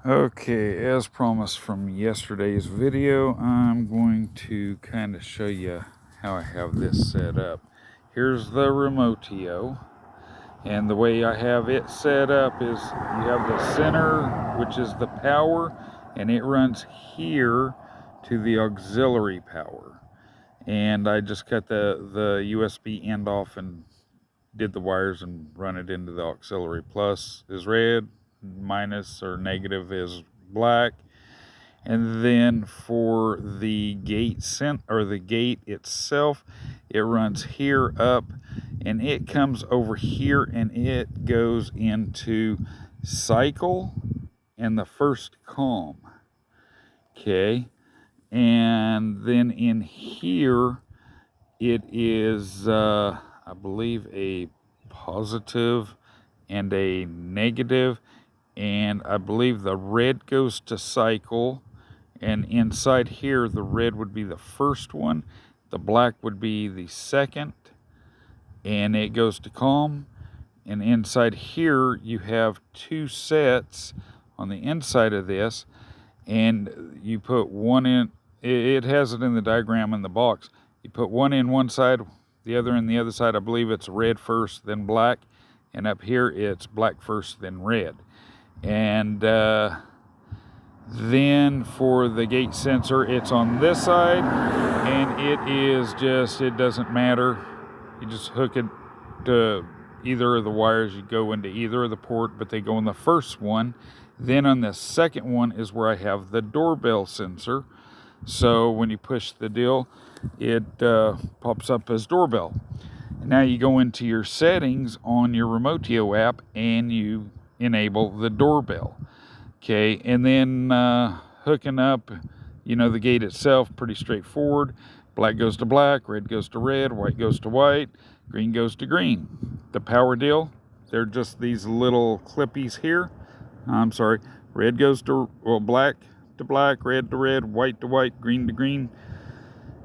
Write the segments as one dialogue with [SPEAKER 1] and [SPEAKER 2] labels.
[SPEAKER 1] Okay, as promised from yesterday's video, I'm going to kind of show you how I have this set up. Here's the Remotio, and the way I have it set up is you have the center, which is the power, and it runs here to the auxiliary power. And I just cut the USB end off and did the wires and run it into the auxiliary. Plus is red, minus or negative is black. And then for the gate the gate itself, it runs here up and it comes over here and it goes into cycle and the first COM. Okay, and then in here it is I believe a positive and a negative, and I believe the red goes to cycle, and inside here the red would be the first one, the black would be the second, and it goes to COM. And inside here you have two sets on the inside of this, and you put one in, it has it in the diagram in the box. You put one in one side, the other in the other side. I believe it's red first, then black, and up here it's black first, then red. And then for the gate sensor, it's on this side, and it is just, it doesn't matter. You just hook it to either of the wires. You go into either of the port, but they go in the first one. Then on the second one is where I have the doorbell sensor. So when you push the deal, it pops up as doorbell. And now you go into your settings on your Remotio app and you enable the doorbell. Okay, and then hooking up, the gate itself, pretty straightforward. Black goes to black, red goes to red, white goes to white, green goes to green. The power deal, they're just these little clippies here. I'm sorry, red goes to, black to black, red to red, white to white, green to green.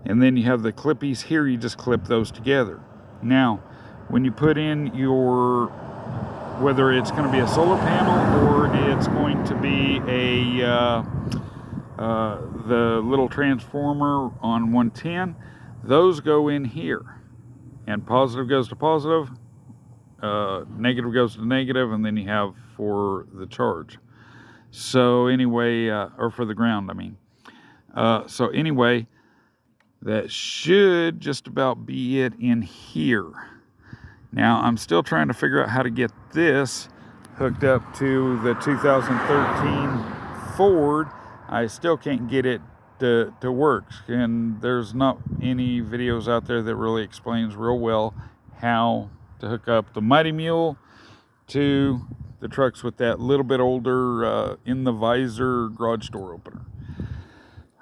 [SPEAKER 1] And then you have the clippies here, you just clip those together. Now, when you put in your, whether it's going to be a solar panel or it's going to be the little transformer on 110, those go in here. And positive goes to positive, negative goes to negative, and then you have for the charge. So anyway, or for the ground, I mean. So anyway, that should just about be it in here. Now, I'm still trying to figure out how to get this hooked up to the 2013 Ford. I still can't get it to work, and there's not any videos out there that really explains real well how to hook up the Mighty Mule to the trucks with that little bit older in the visor garage door opener.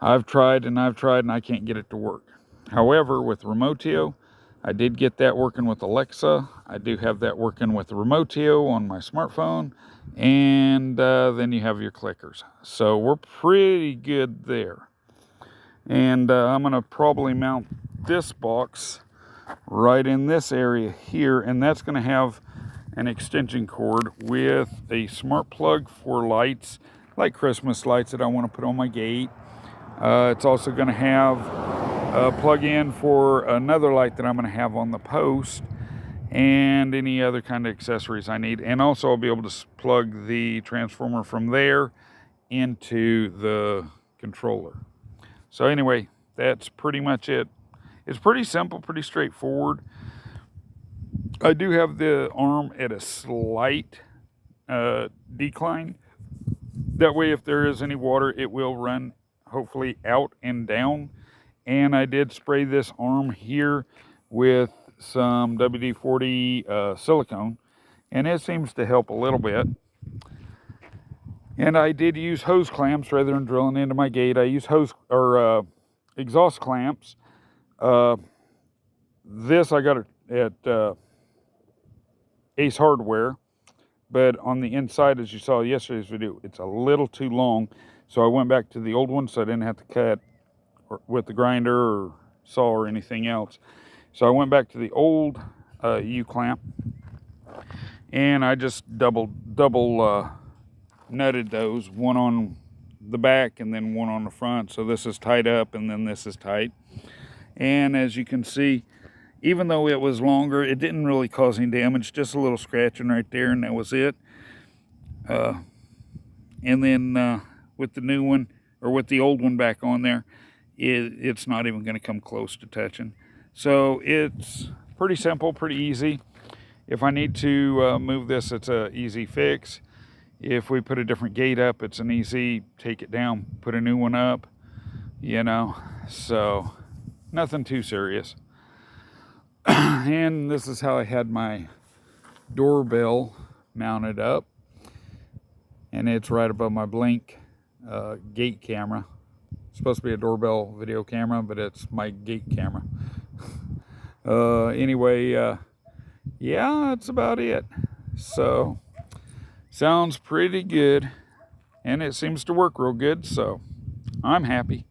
[SPEAKER 1] I've tried and I can't get it to work. However, with Remotio, I did get that working with Alexa. I do have that working with the Remotio on my smartphone. And then you have your clickers. So we're pretty good there. And I'm going to probably mount this box right in this area here. And that's going to have an extension cord with a smart plug for lights, like Christmas lights that I want to put on my gate. It's also going to have a plug-in for another light that I'm going to have on the post, and any other kind of accessories I need. And also I'll be able to plug the transformer from there into the controller. So anyway, that's pretty much it. It's pretty simple, pretty straightforward. I do have the arm at a slight decline. That way, if there is any water, it will run hopefully out and down. And I did spray this arm here with some WD-40 silicone, and it seems to help a little bit. And I did use hose clamps rather than drilling into my gate. I use exhaust clamps. This I got at Ace Hardware, but on the inside, as you saw yesterday's video, it's a little too long. So I went back to the old one so I didn't have to cut with the grinder or saw or anything else. So I went back to the old U-clamp, and I just double nutted those, one on the back and then one on the front. So this is tied up and then this is tight. And as you can see, even though it was longer, it didn't really cause any damage, just a little scratching right there, and that was it. And then with the new one, or with the old one back on there, it's not even going to come close to touching. So it's pretty simple, pretty easy. If I need to move this, it's an easy fix. If we put a different gate up, it's an easy take it down, put a new one up, you know. So nothing too serious. And this is how I had my doorbell mounted up, and it's right above my Blink gate camera. It's supposed to be a doorbell video camera, but it's my gate camera. Anyway, yeah, that's about it. So sounds pretty good, and it seems to work real good, so I'm happy.